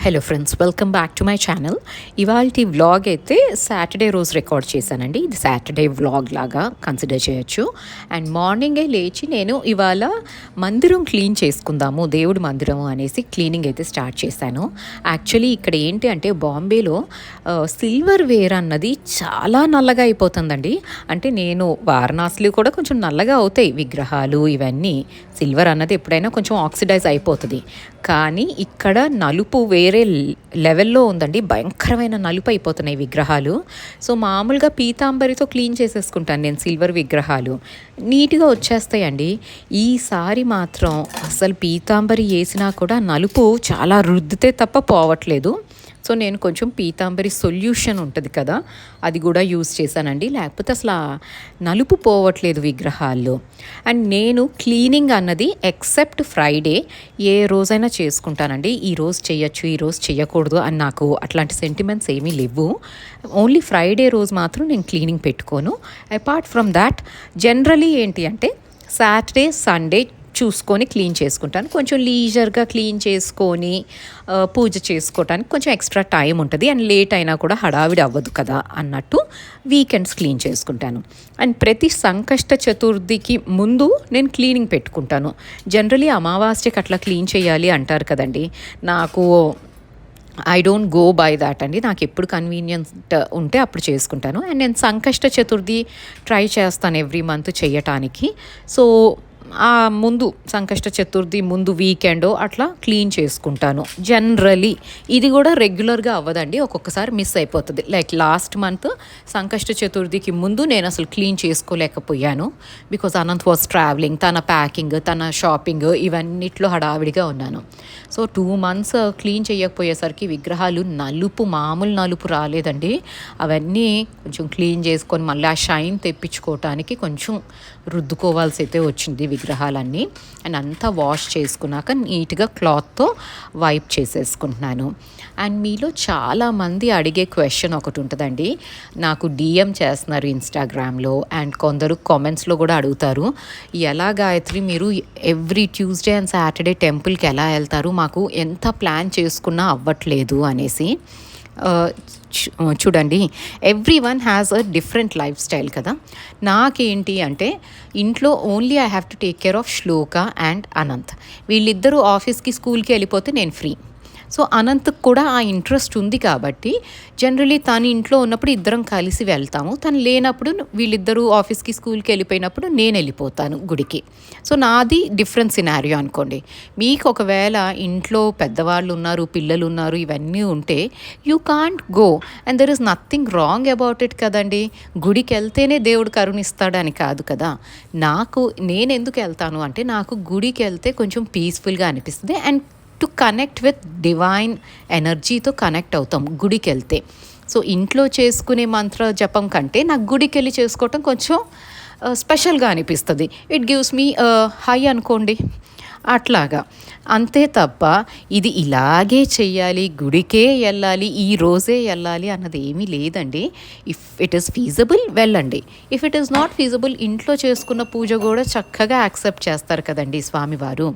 Hello friends, welcome back to my channel. ఇవాల్టి vlog అయితే Saturday రోజు రికార్డ్ చేశానండి. ఇది సాటర్డే వ్లాగ్ లాగా కన్సిడర్ చేయొచ్చు. అండ్ మార్నింగే లేచి నేను ఇవాళ మందిరం క్లీన్ చేసుకుందాము, దేవుడి మందిరం అనేసి క్లీనింగ్ అయితే స్టార్ట్ చేశాను. యాక్చువల్లీ ఇక్కడ ఏంటి అంటే బాంబేలో సిల్వర్ వేర్ అన్నది చాలా నల్లగా అయిపోతుందండి. అంటే నేను వారణాసిలో కూడా కొంచెం నల్లగా అవుతాయి విగ్రహాలు, ఇవన్నీ సిల్వర్ అన్నది ఎప్పుడైనా కొంచెం ఆక్సిడైజ్ అయిపోతుంది. కానీ ఇక్కడ నలుపు వేరే లెవెల్లో ఉందండి, భయంకరమైన నలుపు అయిపోతున్నాయి విగ్రహాలు. సో మామూలుగా పీతాంబరితో క్లీన్ చేసేసుకుంటాను నేను సిల్వర్ విగ్రహాలు, నీట్గా వచ్చేస్తాయండి. ఈసారి మాత్రం అసలు పీతాంబరి వేసినా కూడా నలుపు చాలా రుద్దితే తప్ప పోవట్లేదు. సో నేను కొంచెం పీతాంబరి సొల్యూషన్ ఉంటుంది కదా, అది కూడా యూజ్ చేశానండి. లేకపోతే అసలు నలుపు పోవట్లేదు విగ్రహాల్లో. అండ్ నేను క్లీనింగ్ అన్నది ఎక్సెప్ట్ ఫ్రైడే ఏ రోజైనా చేసుకుంటానండి. ఈరోజు చేయొచ్చు, ఈరోజు చేయకూడదు అని నాకు అట్లాంటి సెంటిమెంట్స్ ఏమీ లేవు. ఓన్లీ ఫ్రైడే రోజు మాత్రం నేను క్లీనింగ్ పెట్టుకోను. అపార్ట్ ఫ్రమ్ దాట్ జనరలీ ఏంటి అంటే సాటర్డే సండే చూసుకొని క్లీన్ చేసుకుంటాను. కొంచెం లీజర్గా క్లీన్ చేసుకొని పూజ చేసుకోవటానికి కొంచెం ఎక్స్ట్రా టైం ఉంటుంది. అండ్ లేట్ అయినా కూడా హడావిడి అవ్వదు కదా అన్నట్టు వీకెండ్స్ క్లీన్ చేసుకుంటాను. అండ్ ప్రతి సంకష్ట చతుర్థికి ముందు నేను క్లీనింగ్ పెట్టుకుంటాను. జనరలీ అమావాస్యకి అట్లా క్లీన్ చేయాలి అంటారు కదండి. నాకు I don't go by that అండి. నాకు ఎప్పుడు కన్వీనియంట్ ఉంటే అప్పుడు చేసుకుంటాను. అండ్ నేను సంకష్ట చతుర్థి ట్రై చేస్తాను ఎవ్రీ మంత్ చేయటానికి. సో ఆ ముందు సంకష్ట చతుర్థి ముందు వీకెండ్ అట్లా క్లీన్ చేసుకుంటాను జనరలీ. ఇది కూడా రెగ్యులర్గా అవ్వదండి, ఒక్కొక్కసారి మిస్ అయిపోతుంది. లైక్ లాస్ట్ మంత్ సంకష్ట చతుర్థికి ముందు నేను అసలు క్లీన్ చేసుకోలేకపోయాను. బికాజ్ అనంత్ వాజ్ ట్రావెలింగ్, తన ప్యాకింగ్, తన షాపింగ్ ఇవన్నిట్లో హడావిడిగా ఉన్నాను. సో 2 months క్లీన్ చేయకపోయేసరికి విగ్రహాలు నలుపు, మామూలు నలుపు రాలేదండి. అవన్నీ కొంచెం క్లీన్ చేసుకొని మళ్ళీ ఆ షైన్ తెప్పించుకోవటానికి కొంచెం రుద్దుకోవాల్సి అయితే వచ్చింది విగ్రహాలన్నీ. అండ్ అంతా వాష్ చేసుకున్నాక నీట్గా క్లాత్తో వైప్ చేసేసుకుంటున్నాను. అండ్ మీలో చాలామంది అడిగే క్వశ్చన్ ఒకటి ఉంటుందండి, నాకు డిఎం చేస్తున్నారు ఇన్స్టాగ్రామ్లో అండ్ కొందరు కామెంట్స్లో కూడా అడుగుతారు, ఎలా గాయత్రి మీరు ఎవ్రీ ట్యూస్డే అండ్ సాటర్డే టెంపుల్కి ఎలా వెళ్తారు, మాకు ఎంత ప్లాన్ చేసుకున్నా అవ్వట్లేదు అనేసి. చూడండి, every one has a different life style కదా. నాకేంటి అంటే ఇంట్లో only I have to take care of Shloka and Anant. వీళ్ళిద్దరూ ఆఫీస్కి స్కూల్కి వెళ్ళిపోతే నేను ఫ్రీ. సో అనంత్కి కూడా ఆ ఇంట్రెస్ట్ ఉంది కాబట్టి జనరలీ తను ఇంట్లో ఉన్నప్పుడు ఇద్దరం కలిసి వెళ్తాము, తను లేనప్పుడు వీళ్ళిద్దరూ ఆఫీస్కి స్కూల్కి వెళ్ళిపోయినప్పుడు నేను వెళ్ళిపోతాను గుడికి. సో నాది డిఫరెంట్ సినారియో అనుకోండి. మీకు ఒకవేళ ఇంట్లో పెద్దవాళ్ళు ఉన్నారు, పిల్లలు ఉన్నారు, ఇవన్నీ ఉంటే you can't go and there is nothing wrong about it కదండి. గుడికి వెళ్తేనే దేవుడు కరుణిస్తాడని కాదు కదా. నేను ఎందుకు వెళ్తాను అంటే నాకు గుడికి వెళ్తే కొంచెం పీస్ఫుల్గా అనిపిస్తుంది and to connect with divine ఎనర్జీతో కనెక్ట్ అవుతాం గుడికి వెళ్తే. సో ఇంట్లో చేసుకునే మంత్ర జపం కంటే నాకు గుడికి వెళ్ళి చేసుకోవటం కొంచెం స్పెషల్గా అనిపిస్తుంది. ఇట్ గివ్స్ మీ హై అనుకోండి, అట్లాగా. అంతే తప్ప ఇది ఇలాగే చెయ్యాలి, గుడికే వెళ్ళాలి, ఈ రోజే వెళ్ళాలి అన్నది ఏమీ లేదండి. ఇఫ్ ఇట్ ఈస్ ఫీజబుల్ వెళ్ళండి, if it is not feasible ఇంట్లో చేసుకున్న పూజ కూడా చక్కగా యాక్సెప్ట్ చేస్తారు కదండి స్వామివారు.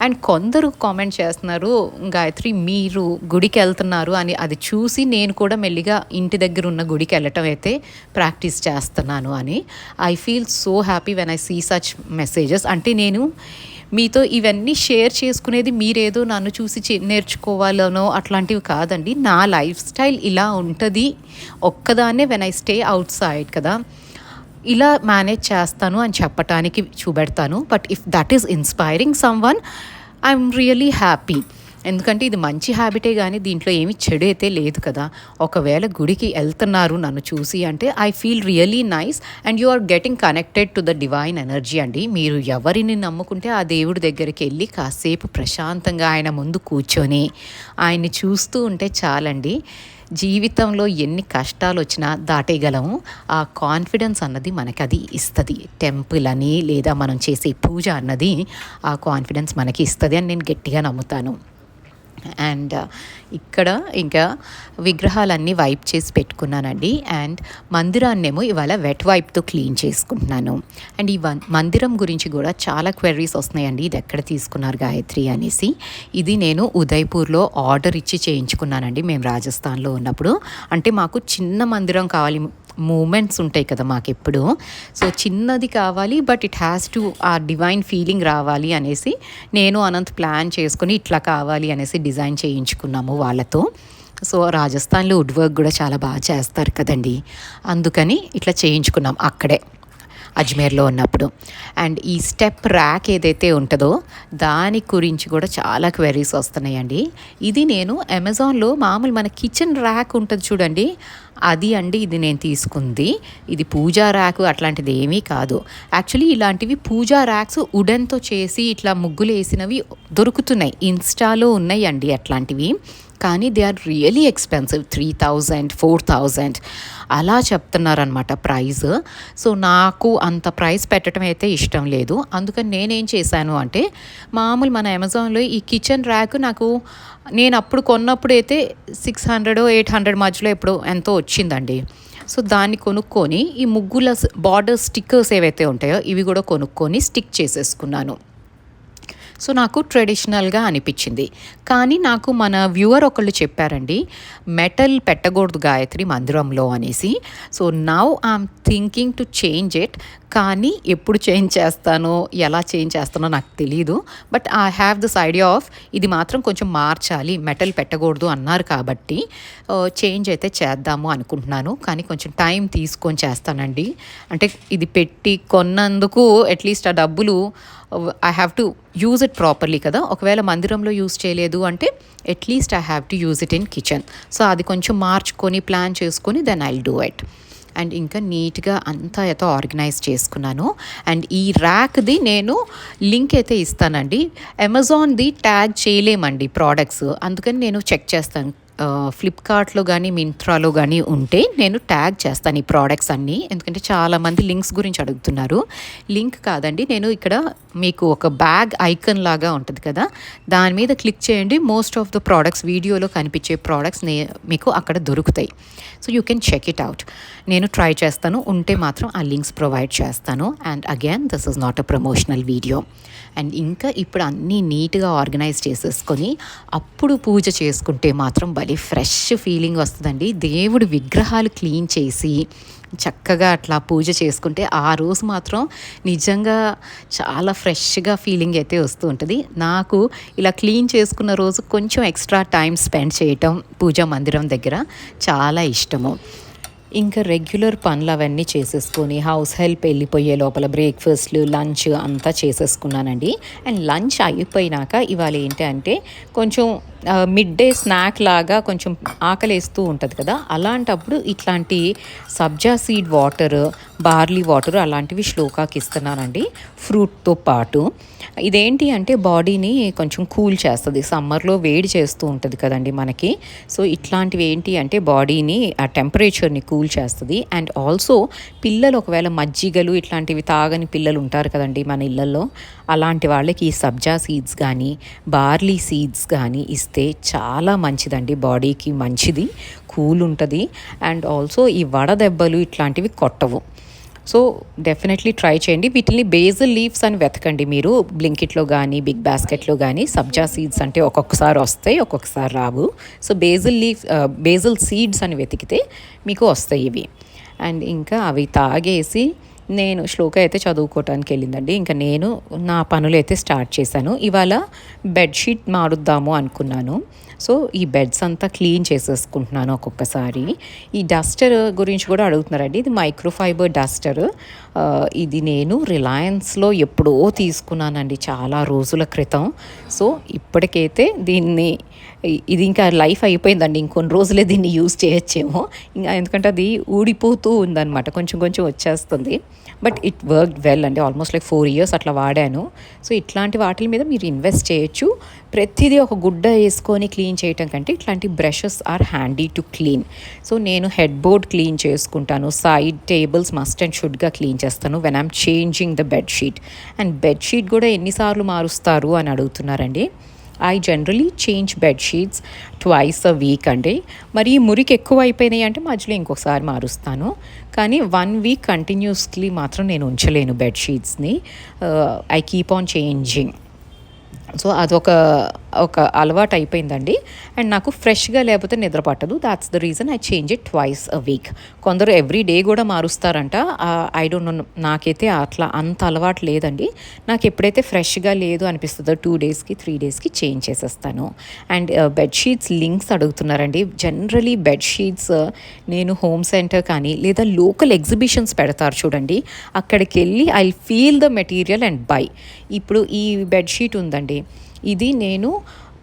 అండ్ కొందరు కామెంట్ చేస్తున్నారు, గాయత్రి మీరు గుడికి వెళ్తున్నారు అని, అది చూసి నేను కూడా మెల్లిగా ఇంటి దగ్గర ఉన్న గుడికి వెళ్ళటం అయితే ప్రాక్టీస్ చేస్తున్నాను అని. I feel so happy when I see such messages. అంటే నేను మీతో ఇవన్నీ షేర్ చేసుకునేది మీరేదో నన్ను చూసి నేర్చుకోవాలనో అట్లాంటివి కాదండి. నా లైఫ్ స్టైల్ ఇలా ఉంటుంది ఒక్కదాన్నే, when I stay outside కదా, ఇలా మేనేజ్ చేస్తాను అని చెప్పటానికి చూపెడతాను. But if that is inspiring someone, I'm really happy. ఎందుకంటే ఇది మంచి హ్యాబిటే కానీ దీంట్లో ఏమీ చెడు అయితే లేదు కదా. ఒకవేళ గుడికి వెళ్తున్నారు నన్ను చూసి అంటే I feel really nice and you are getting connected to the divine energy అండి. మీరు ఎవరిని నమ్ముకుంటే ఆ దేవుడి దగ్గరికి వెళ్ళి కాసేపు ప్రశాంతంగా ఆయన ముందు కూర్చొని ఆయన్ని చూస్తూ ఉంటే చాలండి. జీవితంలో ఎన్ని కష్టాలు వచ్చినా దాటేయగలము. ఆ కాన్ఫిడెన్స్ అన్నది మనకి అది ఇస్తుంది. టెంపుల్ అని లేదా మనం చేసే పూజ అన్నది ఆ కాన్ఫిడెన్స్ మనకి ఇస్తుంది అని నేను గట్టిగా నమ్ముతాను. అండ్ ఇక్కడ ఇంకా విగ్రహాలన్నీ వైప్ చేసి పెట్టుకున్నానండి. అండ్ మందిరాన్నేమో ఇవాళ వెట్ వైప్తో క్లీన్ చేసుకుంటున్నాను. అండ్ ఈ మందిరం గురించి కూడా చాలా క్వెరీస్ వస్తున్నాయండి, ఇది ఎక్కడ తీసుకున్నారు గాయత్రి అనేసి. ఇది నేను ఉదయ్పూర్లో ఆర్డర్ ఇచ్చి చేయించుకున్నానండి మేము రాజస్థాన్లో ఉన్నప్పుడు. అంటే మాకు చిన్న మందిరం కావాలి, మూమెంట్స్ ఉంటాయి కదా మాకెప్పుడు, సో చిన్నది కావాలి, బట్ ఇట్ హ్యాస్ టు ఆ డివైన్ ఫీలింగ్ రావాలి అనేసి నేను అనంత్ ప్లాన్ చేసుకుని ఇట్లా కావాలి అనేసి డిజైన్ చేయించుకున్నాము వాళ్ళతో. సో రాజస్థాన్లో వుడ్ వర్క్ కూడా చాలా బాగా చేస్తారు కదండి, అందుకని ఇట్లా చేయించుకున్నాం అక్కడే అజ్మేర్లో ఉన్నప్పుడు. అండ్ ఈ స్టెప్ ర్యాక్ ఏదైతే ఉంటుందో దాని గురించి కూడా చాలా క్వెరీస్ వస్తున్నాయండి. ఇది నేను అమెజాన్లో మామూలు మన కిచెన్ ర్యాక్ ఉంటుంది చూడండి, అది అండి ఇది నేను తీసుకుంది. ఇది పూజా ర్యాక్ అట్లాంటిది ఏమీ కాదు. యాక్చువల్లీ ఇలాంటివి పూజా ర్యాక్స్ వుడెన్తో చేసి ఇట్లా ముగ్గులు వేసినవి దొరుకుతున్నాయి, ఇన్స్టాలో ఉన్నాయి అండి అట్లాంటివి. కానీ దే ఆర్ రియలీ ఎక్స్పెన్సివ్, 3000 4000 అలా చెప్తున్నారనమాట ప్రైస్. సో నాకు అంత ప్రైస్ పెట్టడం అయితే ఇష్టం లేదు. అందుకని నేనేం చేశాను అంటే మామూలు మన అమెజాన్లో ఈ కిచెన్ ర్యాక్ నాకు నేను అప్పుడు కొన్నప్పుడు అయితే 600 800 మధ్యలో ఎప్పుడు ఎంతో వచ్చిందండి. సో దాన్ని కొనుక్కొని ఈ ముగ్గుల బార్డర్ స్టిక్కర్స్ ఏవైతే ఉంటాయో ఇవి కూడా కొనుక్కొని స్టిక్ చేసేసుకున్నాను. సో నాకు ట్రెడిషనల్గా అనిపించింది. కానీ నాకు మన వ్యూవర్ ఒకళ్ళు చెప్పారండి, మెటల్ పెట్టకూడదు గాయత్రి మందిరంలో అనేసి. So now I'm thinking to change it. కానీ ఎప్పుడు చేంజ్ చేస్తానో ఎలా చేంజ్ చేస్తానో నాకు తెలీదు. But I have this idea of ఇది మాత్రం కొంచెం మార్చాలి, మెటల్ పెట్టకూడదు అన్నారు కాబట్టి చేంజ్ అయితే చేద్దాము అనుకుంటున్నాను. కానీ కొంచెం టైం తీసుకొని చేస్తానండి. అంటే ఇది పెట్టి కొన్నందుకు అట్లీస్ట్ ఆ డబ్బులు I have to use it properly కదా. ఒకవేళ మందిరంలో యూజ్ చేయలేదు అంటే at least I have to use it in kitchen. So అది కొంచెం మార్చుకొని ప్లాన్ చేసుకొని then I'll do it. And ఇంకా నీట్గా అంతా అయితే ఆర్గనైజ్ చేసుకున్నాను. అండ్ ఈ ర్యాక్ది నేను లింక్ అయితే ఇస్తానండి. అమెజాన్ది ట్యాగ్ చేయలేమండి ప్రోడక్ట్స్, అందుకని నేను చెక్ చేస్తాను. ఫ్లిప్కార్ట్లో కానీ మింత్రాలో కానీ ఉంటే నేను ట్యాగ్ చేస్తాను ఈ ప్రోడక్ట్స్ అన్నీ. ఎందుకంటే చాలామంది లింక్స్ గురించి అడుగుతున్నారు. లింక్ కాదండి, నేను ఇక్కడ మీకు ఒక బ్యాగ్ ఐకన్ లాగా ఉంటుంది కదా, దాని మీద క్లిక్ చేయండి. మోస్ట్ ఆఫ్ ద ప్రోడక్ట్స్ వీడియోలో కనిపించే ప్రోడక్ట్స్ మీకు అక్కడ దొరుకుతాయి. So you can check it out. నేను ట్రై చేస్తాను, ఉంటే మాత్రం ఆ లింక్స్ ప్రొవైడ్ చేస్తాను. And again this is not a promotional video. And ఇంకా ఇప్పుడు అన్నీ నీట్గా ఆర్గనైజ్ చేసేసుకొని అప్పుడు పూజ చేసుకుంటే మాత్రం భలే ఫ్రెష్ ఫీలింగ్ వస్తుందండి. దేవుడి విగ్రహాలు క్లీన్ చేసి చక్కగా అట్లా పూజ చేసుకుంటే ఆ రోజు మాత్రం నిజంగా చాలా ఫ్రెష్గా ఫీలింగ్ అయితే వస్తూ ఉంటుంది. నాకు ఇలా క్లీన్ చేసుకున్న రోజు కొంచెం ఎక్స్ట్రా టైం స్పెండ్ చేయటం పూజా మందిరం దగ్గర చాలా ఇష్టము. ఇంకా రెగ్యులర్ పనులు అవన్నీ చేసేసుకొని హౌస్ హెల్ప్ వెళ్ళిపోయే లోపల బ్రేక్ఫాస్ట్లు లంచ్ అంతా చేసేసుకున్నానండి. అండ్ లంచ్ అయిపోయినాక ఇవాళ ఏంటి అంటే కొంచెం మిడ్ డే స్నాక్ లాగా కొంచెం ఆకలేస్తూ ఉంటుంది కదా, అలాంటప్పుడు ఇట్లాంటి సబ్జా సీడ్ వాటర్, బార్లీ వాటర్ అలాంటివి శ్లోకాకి ఇస్తున్నానండి ఫ్రూట్తో పాటు. ఇదేంటి అంటే బాడీని కొంచెం కూల్ చేస్తుంది, సమ్మర్లో వేడి చేస్తూ ఉంటుంది కదండి మనకి. సో ఇట్లాంటివి ఏంటి అంటే బాడీని ఆ టెంపరేచర్ని కూల్ చేస్తుంది. అండ్ ఆల్సో పిల్లలు ఒకవేళ మజ్జిగలు ఇట్లాంటివి తాగని పిల్లలు ఉంటారు కదండి మన ఇళ్ళల్లో, అలాంటి వాళ్ళకి ఈ సబ్జా సీడ్స్ కానీ బార్లీ సీడ్స్ కానీ ఇస్తే చాలా మంచిదండి, బాడీకి మంచిది, కూల్ ఉంటుంది. అండ్ ఆల్సో ఈ వడదెబ్బలు ఇట్లాంటివి కొట్టవు. సో డెఫినెట్లీ ట్రై చేయండి. వీటిని బేజిల్ లీవ్స్ అని వెతకండి మీరు బ్లింకిట్లో కానీ బిగ్ బాస్కెట్లో కానీ. సబ్జా సీడ్స్ అంటే ఒక్కొక్కసారి వస్తాయి, ఒక్కొక్కసారి రావు. సో బేజిల్ సీడ్స్ అని వెతికితే మీకు వస్తాయి ఇవి. అండ్ ఇంకా అవి తాగేసి నేను శ్లోక అయితే చదువుకోవటానికి వెళ్ళిందండి. ఇంకా నేను నా పనులు అయితే స్టార్ట్ చేశాను. ఇవాళ బెడ్షీట్ మారుద్దాము అనుకున్నాను. సో ఈ బెడ్స్ అంతా క్లీన్ చేసేసుకుంటున్నాను ఒక్కొక్కసారి. ఈ డస్టర్ గురించి కూడా అడుగుతున్నారండి. ఇది మైక్రోఫైబర్ డస్టర్. ఇది నేను రిలయన్స్లో ఎప్పుడో తీసుకున్నానండి, చాలా రోజుల క్రితం. సో ఇప్పటికైతే ఇది ఇంకా లైఫ్ అయిపోయిందండి, ఇంకొన్ని రోజులే దీన్ని యూజ్ చేయొచ్చేమో ఇంకా, ఎందుకంటే అది ఊడిపోతూ ఉందన్నమాట, కొంచెం కొంచెం వచ్చేస్తుంది. బట్ ఇట్ వర్క్డ్ వెల్ అండి, ఆల్మోస్ట్ లైక్ 4 years అట్లా వాడాను. సో ఇట్లాంటి వాటి మీద మీరు ఇన్వెస్ట్ చేయొచ్చు. ప్రతిదీ ఒక గుడ్డ వేసుకొని క్లీన్ చేయటం కంటే ఇట్లాంటి brushes are handy to clean. So నేను హెడ్ బోర్డ్ క్లీన్ చేసుకుంటాను, సైడ్ టేబుల్స్ మస్ట్ అండ్ షుడ్గా క్లీన్ చేస్తాను when I'm changing the bedsheet. And bedsheet కూడా ఎన్నిసార్లు మారుస్తారు అని అడుగుతున్నారండి. I generally change bedsheets twice a week అండి. మరి మురికి ఎక్కువ అయిపోయినాయి అంటే మధ్యలో ఇంకొకసారి మారుస్తాను. కానీ 1 వీక్ కంటిన్యూస్లీ మాత్రం నేను ఉంచలేను బెడ్షీట్స్ని. I keep on changing. So అదొక అలవాటు అయిపోయిందండి. అండ్ నాకు ఫ్రెష్గా లేకపోతే నిద్ర పట్టదు. That's the reason I change it twice a week. కొందరు ఎవ్రీ డే కూడా మారుస్తారంట. ఐ డోంట్ నో, నాకైతే అట్లా అంత అలవాటు లేదండి. నాకు ఎప్పుడైతే ఫ్రెష్గా లేదు అనిపిస్తుందో 2 డేస్కి 3 డేస్కి చేంజ్ చేసేస్తాను. అండ్ బెడ్షీట్స్ లింక్స్ అడుగుతున్నారండి. జనరలీ బెడ్షీట్స్ నేను హోమ్ సెంటర్ కానీ లేదా లోకల్ ఎగ్జిబిషన్స్ పెడతారు చూడండి, అక్కడికి వెళ్ళి I feel the material and by. ఇప్పుడు ఈ బెడ్షీట్ ఉందండి, ఇది నేను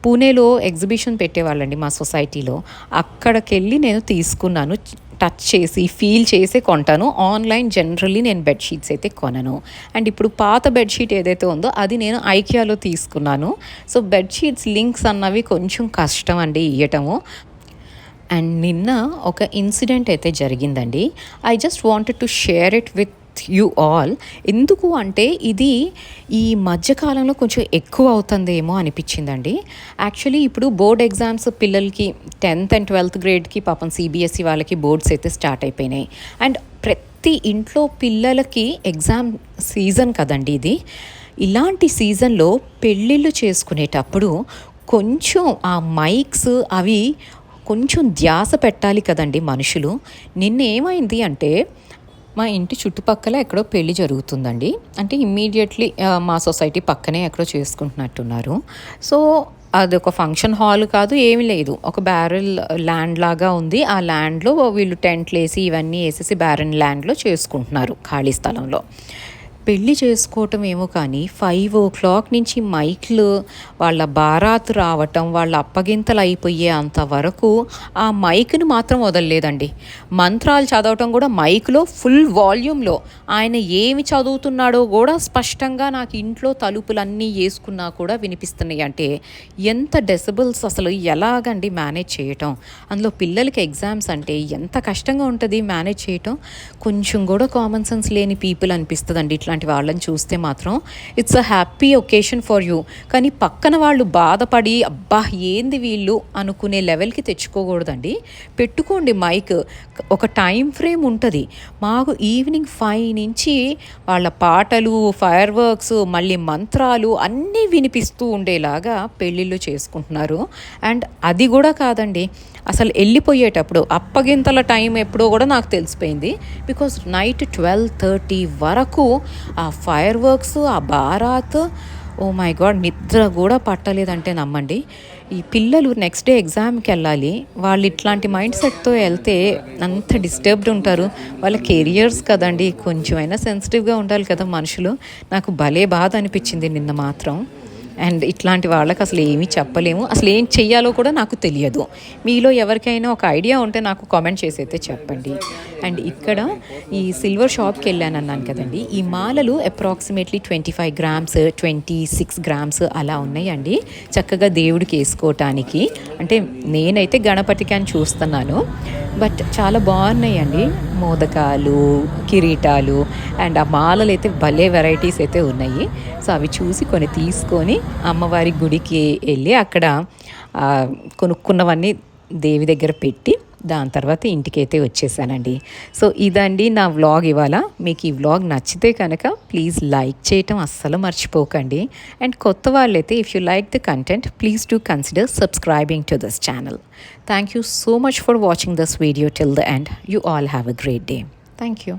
పూణేలో ఎగ్జిబిషన్ పెట్టేవాళ్ళండి మా సొసైటీలో. అక్కడికి వెళ్ళి నేను తీసుకున్నాను. టచ్ చేసి ఫీల్ చేసే కొంటాను. ఆన్లైన్ జనరల్లీ నేను బెడ్షీట్స్ అయితే కొనను. అండ్ ఇప్పుడు పాత బెడ్షీట్ ఏదైతే ఉందో అది నేను ఐకియాలో తీసుకున్నాను. సో బెడ్షీట్స్ లింక్స్ అన్నవి కొంచెం కష్టం అండి ఇవ్వటము. అండ్ నిన్న ఒక ఇన్సిడెంట్ అయితే జరిగిందండి. I just wanted to share it with you all. ఎందుకు అంటే ఇది ఈ మధ్యకాలంలో కొంచెం ఎక్కువ అవుతుందేమో అనిపించిందండి. యాక్చువల్లీ ఇప్పుడు బోర్డ్ ఎగ్జామ్స్ పిల్లలకి 10th and 12th గ్రేడ్కి పాపం సిబిఎస్ఈ వాళ్ళకి బోర్డ్స్ అయితే స్టార్ట్ అయిపోయినాయి. అండ్ ప్రతి ఇంట్లో పిల్లలకి ఎగ్జామ్ సీజన్ కదండి ఇది. ఇలాంటి సీజన్లో పెళ్ళిళ్ళు చేసుకునేటప్పుడు కొంచెం ఆ మైక్స్ అవి కొంచెం ధ్యాస పెట్టాలి కదండి మనుషులు. నిన్న ఏమైంది అంటే మా ఇంటి చుట్టుపక్కల ఎక్కడో పెళ్ళి జరుగుతుందండి. అంటే ఇమ్మీడియట్లీ మా సొసైటీ పక్కనే ఎక్కడో చేసుకుంటున్నట్టున్నారు. సో అదొక ఫంక్షన్ హాల్ కాదు, ఏమీ లేదు, ఒక బ్యారెల్ ల్యాండ్ లాగా ఉంది. ఆ ల్యాండ్లో వీళ్ళు టెంట్లు వేసి ఇవన్నీ వేసేసి బ్యారెన్ ల్యాండ్లో చేసుకుంటున్నారు ఖాళీ స్థలంలో. పెళ్ళి చేసుకోవటం ఏమో కానీ 5 o'clock నుంచి మైక్లు వాళ్ళ బారాత్ రావటం, వాళ్ళ అప్పగింతలు అయిపోయే అంతవరకు ఆ మైక్ని మాత్రం వదలలేదండి. మంత్రాలు చదవటం కూడా మైక్లో ఫుల్ వాల్యూమ్లో. ఆయన ఏమి చదువుతున్నాడో కూడా స్పష్టంగా నాకు ఇంట్లో తలుపులన్నీ వేసుకున్నా కూడా వినిపిస్తున్నాయి. అంటే ఎంత డెసిబుల్స్, అసలు ఎలాగండి మేనేజ్ చేయటం. అందులో పిల్లలకి ఎగ్జామ్స్ అంటే ఎంత కష్టంగా ఉంటుంది మేనేజ్ చేయటం. కొంచెం కూడా కామన్ సెన్స్ లేని పీపుల్ అనిపిస్తుందండి ఇట్లాంటి వాళ్ళని చూస్తే మాత్రం. It's a happy occasion for you. కానీ పక్కన వాళ్ళు బాధపడి అబ్బా ఏంది వీళ్ళు అనుకునే లెవెల్కి తెచ్చుకోకూడదండి. పెట్టుకోండి మైక్, ఒక టైం ఫ్రేమ్ ఉంటుంది. మాకు ఈవినింగ్ 5 నుంచి వాళ్ళ పాటలు, ఫైర్ వర్క్స్, మళ్ళీ మంత్రాలు అన్నీ వినిపిస్తూ ఉండేలాగా పెళ్ళిళ్ళు చేసుకుంటున్నారు. అండ్ అది కూడా కాదండి, అసలు వెళ్ళిపోయేటప్పుడు అప్పగింతల టైం ఎప్పుడో కూడా నాకు తెలిసిపోయింది. బికాజ్ నైట్ 12:30 వరకు ఆ ఫైర్ వర్క్స్, ఆ బారాత్, ఓ మై గాడ్, నిద్ర కూడా పట్టలేదంటే నమ్మండి. ఈ పిల్లలు నెక్స్ట్ డే ఎగ్జామ్కి వెళ్ళాలి, వాళ్ళు ఇట్లాంటి మైండ్ సెట్తో వెళ్తే అంత డిస్టర్బ్డ్ ఉంటారు. వాళ్ళ కెరియర్స్ కదండి, కొంచెమైనా సెన్సిటివ్గా ఉండాలి కదా మనుషులు. నాకు భలే బాధ అనిపించింది నిన్న మాత్రం. అండ్ ఇట్లాంటి వాళ్ళకి అసలు ఏమీ చెప్పలేము, అసలు ఏం చెయ్యాలో కూడా నాకు తెలియదు. మీలో ఎవరికైనా ఒక ఐడియా ఉంటే నాకు కామెంట్ చేసి అయితే చెప్పండి. అండ్ ఇక్కడ ఈ సిల్వర్ షాప్కి వెళ్ళానన్నాను కదండి, ఈ మాలలు అప్రాక్సిమేట్లీ 25 grams 26 grams అలా ఉన్నాయండి. చక్కగా దేవుడికి వేసుకోవటానికి. అంటే నేనైతే గణపతికి అని చూస్తున్నాను, బట్ చాలా బాగున్నాయండి. మోదకాలు, కిరీటాలు, అండ్ ఆ మాలలు అయితే భలే వెరైటీస్ అయితే ఉన్నాయి. సో అవి చూసి కొన్ని తీసుకొని అమ్మవారి గుడికి వెళ్ళి అక్కడ కొనుక్కున్నవన్నీ దేవి దగ్గర పెట్టి దాని తర్వాత ఇంటికైతే వచ్చేసానండి. సో ఇదండి నా వ్లాగ్ ఇవాళ. మీకు ఈ వ్లాగ్ నచ్చితే కనుక ప్లీజ్ లైక్ చేయటం అస్సలు మర్చిపోకండి. అండ్ కొత్త వాళ్ళైతే if you like the content please do consider subscribing to this channel. Thank you so much for watching this video till the end. You all have a great day. Thank you.